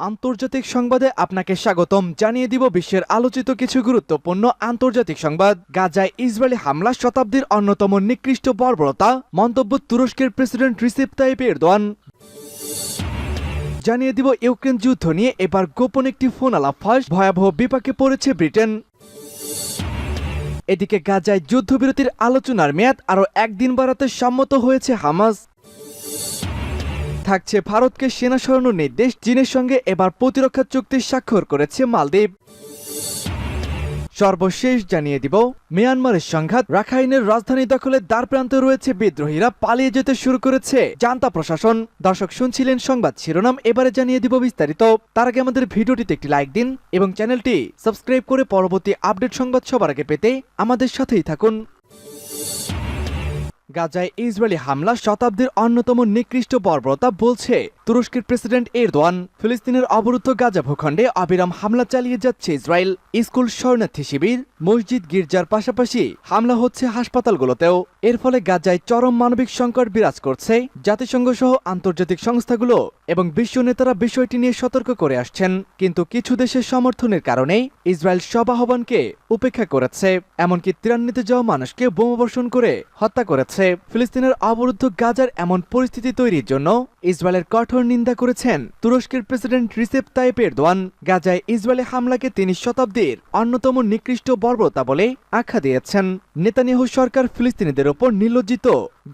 আন্তর্জাতিক সংবাদে আপনাকে স্বাগতম। জানিয়ে দিব বিশ্বের আলোচিত কিছু গুরুত্বপূর্ণ আন্তর্জাতিক সংবাদ। গাজায় ইসরায়েলি হামলা শতাব্দীর অন্যতম নিকৃষ্ট বর্বরতা, মন্তব্য তুরস্কের প্রেসিডেন্ট রিসেপ তাইপ এরদোয়ান। জানিয়ে দিব ইউক্রেন যুদ্ধ নিয়ে এবার গোপন একটি ফোন আলাপ ফাঁস, ভয়াবহ বিপাকে পড়েছে ব্রিটেন। এদিকে গাজায় যুদ্ধবিরতির আলোচনার মেয়াদ আরও একদিন বাড়াতে সম্মত হয়েছে হামাস। থাকছে ভারতকে সেনা সরানোর নির্দেশ, চীনের সঙ্গে এবার প্রতিরক্ষা চুক্তি স্বাক্ষর করেছে মালদ্বীপ। সর্বশেষ জানিয়ে দিব মিয়ানমারের সংঘাত, রাখাইনের রাজধানী দখলে দ্বারপ্রান্তে রয়েছে বিদ্রোহীরা, পালিয়ে যেতে শুরু করেছে জান্তা প্রশাসন। দর্শক শুনছিলেন সংবাদ শিরোনাম, এবারে জানিয়ে দিব বিস্তারিত। তার আগে আমাদের ভিডিওটিতে একটি লাইক দিন এবং চ্যানেলটি সাবস্ক্রাইব করে পরবর্তী আপডেট সংবাদ সবার আগে পেতে আমাদের সাথেই থাকুন। গাজায় ইসরায়েলি হামলা শতাব্দীর অন্যতম নিকৃষ্ট বর্বরতা বলছে তুরস্কের প্রেসিডেন্ট এরদোয়ান। ফিলিস্তিনের অবরুদ্ধ গাজা ভূখণ্ডে অবিরাম হামলা চালিয়ে যাচ্ছে ইসরায়েল। স্কুল, শরণার্থী শিবির, মসজিদ, গির্জার পাশাপাশি হামলা হচ্ছে হাসপাতালগুলোতেও। এর ফলে গাজায় চরম মানবিক সংকট বিরাজ করছে। জাতিসংঘ সহ আন্তর্জাতিক সংস্থাগুলো এবং বিশ্ব নেতারা বিষয়টি নিয়ে সতর্ক করে আসছেন, কিন্তু কিছু দেশের সমর্থনের কারণে ইসরায়েল সব আহ্বানকে উপেক্ষা করেছে, এমনকি ত্রাণ যাওয়া মানুষকে বোমাবর্ষণ করে হত্যা করেছে। ফিলিস্তিনের অবরুদ্ধ গাজার এমন পরিস্থিতি তৈরির জন্য ইসরায়েলের কঠোর নিন্দা করেছেন তুরস্কের প্রেসিডেন্ট রিসেপ তাইপ এরদোয়ান। গাজায় ইসরায়েলি হামলাকে তিনি শতাব্দীর অন্যতম নিকৃষ্ট বর্বরতা বলে আখ্যা দিয়েছেন। নেতানিয়াহু সরকার ফিলিস্তিনিদের ওপর নির্লজ্জিত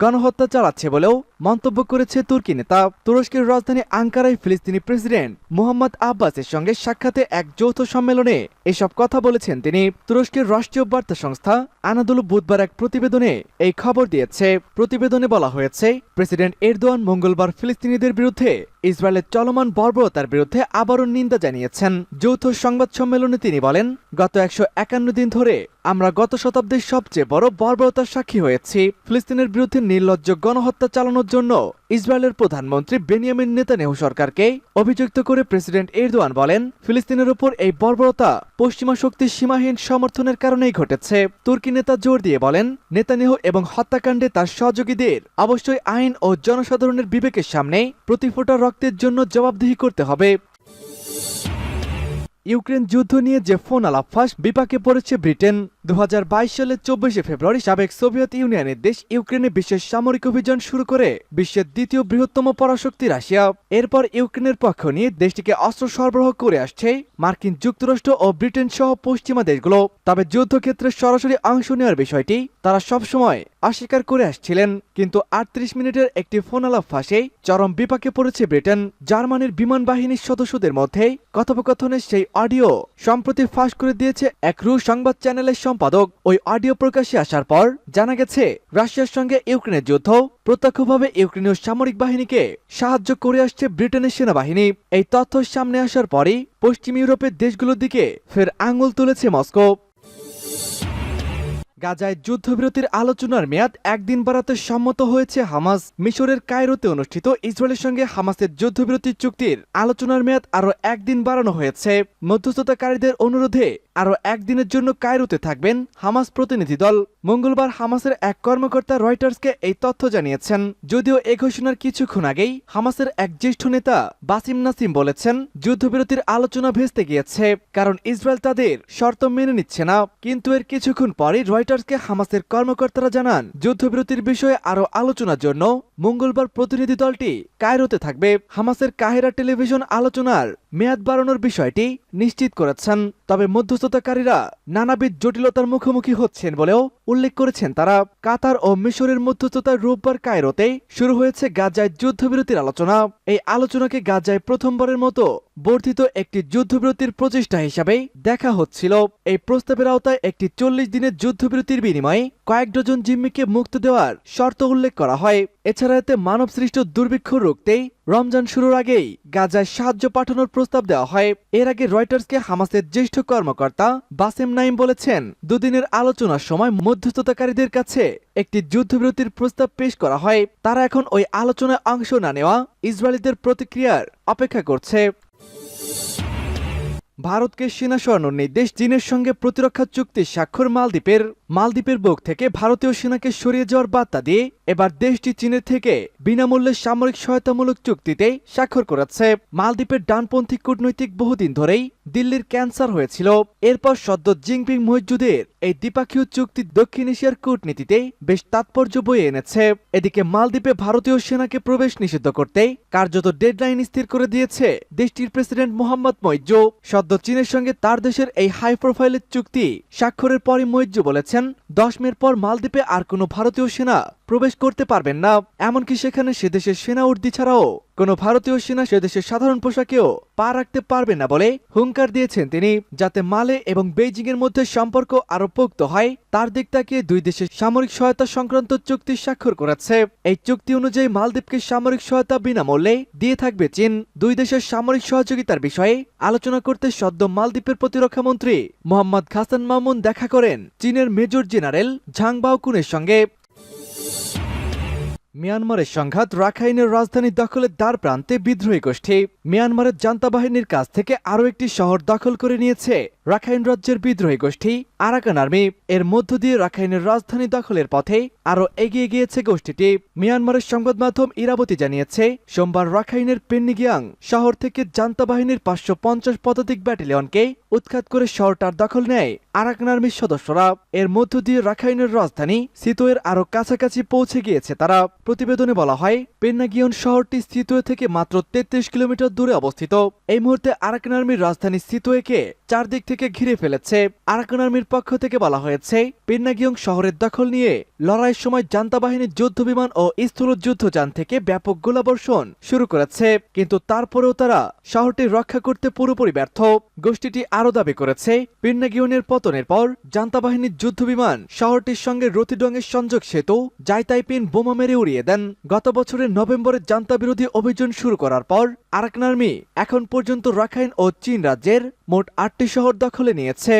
গণহত্যা চালাচ্ছে বলেও মন্তব্য করেছে তুর্কি নেতা। তুরস্কের রাজধানী আঙ্কারায় ফিলিস্তিনি প্রেসিডেন্ট মোহাম্মদ আব্বাসের সঙ্গে সাক্ষাতে এক যৌথ সম্মেলনে এসব কথা বলেছেন তিনি। তুরস্কের রাষ্ট্রীয় বার্তা সংস্থা আনাদোলু বুধবার এক প্রতিবেদনে এই খবর দিয়েছে। প্রতিবেদনে বলা হয়েছে, প্রেসিডেন্ট এরদোয়ান মঙ্গলবার ফিলিস্তিনিদের বিরুদ্ধে ইসরায়েলের চলমান বর্বরতার বিরুদ্ধে আবারও নিন্দা জানিয়েছেন। যৌথ সংবাদ সম্মেলনে তিনি বলেন, গত 151 দিন ধরে আমরা গত শতাব্দীর সবচেয়ে বড় বর্বরতার সাক্ষী হয়েছি। ফিলিস্তিনের বিরুদ্ধে নির্লজ্জ গণহত্যা চালানোর জন্য ইসরায়েলের প্রধানমন্ত্রী বেনিয়ামিন নেতানিয়াহু সরকারকে অভিযুক্ত করে প্রেসিডেন্ট এরদোয়ান বলেন, ফিলিস্তিনের উপর এই বর্বরতা পশ্চিমা শক্তির সীমাহীন সমর্থনের কারণেই ঘটেছে। তুর্কি নেতা জোর দিয়ে বলেন, নেতানিয়াহু এবং হত্যাকাণ্ডে তার সহযোগীদের অবশ্যই আইন ও জনসাধারণের বিবেকের সামনে প্রতি ফোঁটা রক্তের জন্য জবাবদিহি করতে হবে। ইউক্রেন যুদ্ধ নিয়ে যে ফোন আলাপ ফাঁস, বিপাকে পড়েছে ব্রিটেন। 2022 সালের 24 ফেব্রুয়ারি সাবেক সোভিয়েত ইউনিয়নের দেশ ইউক্রেনে বিশেষ সামরিক অভিযান শুরু করে বিশ্বের দ্বিতীয় বৃহত্তম পরাশক্তি রাশিয়া। এরপর ইউক্রেনের পক্ষ নিয়ে দেশটিকে অস্ত্র সরবরাহ করে আসছে মার্কিন যুক্তরাষ্ট্র ও ব্রিটেন সহ পশ্চিমা দেশগুলো। তবে যুদ্ধক্ষেত্রে সরাসরি অংশ নেওয়ার বিষয়টি তারা সবসময় অস্বীকার করে আসছিলেন, কিন্তু 38 মিনিটের একটি ফোন আলাপ ফাঁসে চরম বিপাকে পড়েছে ব্রিটেন। জার্মানির বিমান বাহিনীর সদস্যদের মধ্যে কথোপকথনের সেই অডিও সম্প্রতি ফাঁস করে দিয়েছে এক রুশ সংবাদ চ্যানেলের সম্পাদক। ওই অডিও প্রকাশ্যে আসার পর জানা গেছে, রাশিয়ার সঙ্গে ইউক্রেনের যুদ্ধ প্রত্যক্ষভাবে ইউক্রেনীয় সামরিক বাহিনীকে সাহায্য করে আসছে ব্রিটেনের সেনাবাহিনী। এই তথ্য সামনে আসার পরই পশ্চিম ইউরোপের দেশগুলোর দিকে ফের আঙুল তুলেছে মস্কো। গাজায় যুদ্ধবিরতির আলোচনার মেয়াদ একদিন বাড়াতে সম্মত হয়েছে হামাস। মিশরের কায়রোতে অনুষ্ঠিত ইসরায়েলের সঙ্গে হামাসের যুদ্ধবিরতি চুক্তির আলোচনার মেয়াদ আরও একদিন বাড়ানো হয়েছে। মধ্যস্থতাকারীদের অনুরোধে আরও একদিনের জন্য কায়রোতে থাকবেন হামাস প্রতিনিধি দল। মঙ্গলবার হামাসের এক কর্মকর্তা রয়টার্সকে এই তথ্য জানিয়েছেন। যদিও এ ঘোষণার কিছুক্ষণ আগেই হামাসের এক জ্যেষ্ঠ নেতা বাসিম নাসিম বলেছেন, যুদ্ধবিরতির আলোচনা ভেস্তে গিয়েছে, কারণ ইসরায়েল তাদের শর্ত মেনে নিচ্ছে না। কিন্তু এর কিছুক্ষণ পরই রয়টার্সকে হামাসের কর্মকর্তারা জানান, যুদ্ধবিরতির বিষয়ে আরও আলোচনার জন্য মঙ্গলবার প্রতিনিধি দলটি কায়রোতে থাকবে। হামাসের কাহিরা টেলিভিশন আলোচনার মেয়াদ বাড়ানোর বিষয়টি নিশ্চিত করেছেন, তবে মধ্যস্থতাকারীরা নানাবিধ জটিলতার মুখোমুখি হচ্ছেন বলেও উল্লেখ করেছেন তারা। কাতার ও মিশরের মধ্যস্থতায় রোববার কায়রোতে শুরু হয়েছে গাজায় যুদ্ধবিরতির আলোচনা। এই আলোচনাকে গাজায় প্রথমবারের মতো বর্ধিত একটি যুদ্ধবিরতির প্রচেষ্টা হিসাবে দেখা হচ্ছিল। এই প্রস্তাবের আওতায় একটি 40 দিনের যুদ্ধবিরতির বিনিময়ে কয়েক ডজন জিম্মিকে মুক্তি দেওয়ার শর্ত উল্লেখ করা হয়। এছাড়া এতে মানবসৃষ্ট দুর্ভিক্ষ রুখতেই রমজান শুরুর আগেই গাজায় সাহায্য পাঠানোর প্রস্তাব দেওয়া হয়। এর আগে রয়টার্সকে হামাসের জ্যেষ্ঠ কর্মকর্তা বাসেম নাইম বলেছেন, দুদিনের আলোচনার সময় মধ্যস্থতাকারীদের কাছে একটি যুদ্ধবিরতির প্রস্তাব পেশ করা হয়। তারা এখন ওই আলোচনায় অংশ না নেওয়া ইসরায়েলিদের প্রতিক্রিয়ার অপেক্ষা করছে। ভারতকে সেনা সরানোর নির্দেশ চীনের সঙ্গে প্রতিরক্ষা চুক্তি স্বাক্ষর মালদ্বীপের বুক থেকে ভারতীয় সেনাকে সরিয়ে যাওয়ার বার্তা দিয়ে এবার দেশটি চীনের থেকে বিনামূল্যে সামরিক সহায়তামূলক চুক্তিতে স্বাক্ষর করেছে। মালদ্বীপের ডানপন্থী কূটনৈতিক বহুদিন ধরেই দিল্লির ক্যান্সার হয়েছিল। এরপর সদ্য জিনপিং মসজিদের এই দ্বিপাক্ষীয় চুক্তি দক্ষিণ এশিয়ার কূটনীতিতে বেশ তাৎপর্য বয়ে এনেছে। এদিকে মালদ্বীপে ভারতীয় সেনাকে প্রবেশ নিষিদ্ধ করতে কার্যত ডেডলাইন স্থির করে দিয়েছে দেশটির প্রেসিডেন্ট মোহাম্মদ মইজ্জু। সদ্য চীনের সঙ্গে তার দেশের এই হাই প্রোফাইলের চুক্তি স্বাক্ষরের পরই মইজ্জু বলেছেন 10 মের পর মালদ্বীপে আর কোনো ভারতীয় সেনা প্রবেশ করতে পারবেন না। এমনকি সেখানে সে দেশের সেনা উর্দি ছাড়াও কোনো ভারতীয় সেনা সে দেশের সাধারণ পোশাকেও পা রাখতে পারবে না বলে হুঙ্কার দিয়েছেন তিনি। যাতে মালে এবং বেইজিং এর মধ্যে সম্পর্ক আরো পোক্ত হয় তার দিক তাকিয়ে দুই দেশের সামরিক সহায়তা সংক্রান্ত চুক্তি স্বাক্ষর করেছে। এই চুক্তি অনুযায়ী মালদ্বীপকে সামরিক সহায়তা বিনামূল্যে দিয়ে থাকবে চীন। দুই দেশের সামরিক সহযোগিতার বিষয়ে আলোচনা করতে সদ্য মালদ্বীপের প্রতিরক্ষা মন্ত্রী মোহাম্মদ হাসান মামুন দেখা করেন চীনের মেজর জেনারেল ঝাং বাওকুনের সঙ্গে। মিয়ানমারের সংঘাত, রাখাইনের রাজধানী দখলের দ্বার প্রান্তে বিদ্রোহী গোষ্ঠী। মিয়ানমারের জান্তা বাহিনীর কাছ থেকে আরও একটি শহর দখল করে নিয়েছে রাখাইন রাজ্যের বিদ্রোহী গোষ্ঠী আরাকান আর্মি। এর মধ্য দিয়ে রাখাইনের রাজধানী দখলের পথে আরও এগিয়ে গিয়েছে গোষ্ঠীটি। মিয়ানমারের সংবাদ মাধ্যম ইরাবতী জানিয়েছে সোমবার রাখাইনের পেন্নিগিয়াং শহর থেকে জান্তা বাহিনীর 550 পদাতিক ব্যাটালিয়নকে উৎখাত করে শহরটার দখল নেয় আরাকান আর্মির সদস্যরা। এর মধ্য দিয়ে রাখাইনের রাজধানী সিতোয়ের আরও কাছাকাছি পৌঁছে গিয়েছে তারা। প্রতিবেদনে বলা হয় পেন্নাগিয়ন শহরটি সিতোয়ে থেকে মাত্র 33 কিলোমিটার দূরে অবস্থিত। এই মুহূর্তে আরাকান আর্মির রাজধানী সিতোয়েকে চারদিক থেকে ঘিরে ফেলেছে। আরাকান আর্মির পক্ষ থেকে বলা হয়েছে পেন্নাগিয়ং শহরের দখল নিয়ে লড়াইয়ের সময় জান্তা বাহিনীর যুদ্ধ বিমান ও স্থলযুদ্ধযান থেকে ব্যাপক গোলাবর্ষণ শুরু করেছে, কিন্তু তারপরেও তারা শহরটি রক্ষা করতে পুরোপুরি ব্যর্থ। গোষ্ঠীটি আরও দাবি করেছে পেন্নাগিয়নের পতনের পর জান্তা বাহিনীর যুদ্ধ বিমান শহরটির সঙ্গে রতিডংয়ের সংযোগ সেতু জাইতাইপিন বোমা মেরে উড়িয়ে দেন। গত বছরের নভেম্বরে জান্তা বিরোধী অভিযান শুরু করার পর আরাকান আর্মি এখন পর্যন্ত রাখাইন ও চীন রাজ্যের মোট 8টি শহর দখলে নিয়েছে।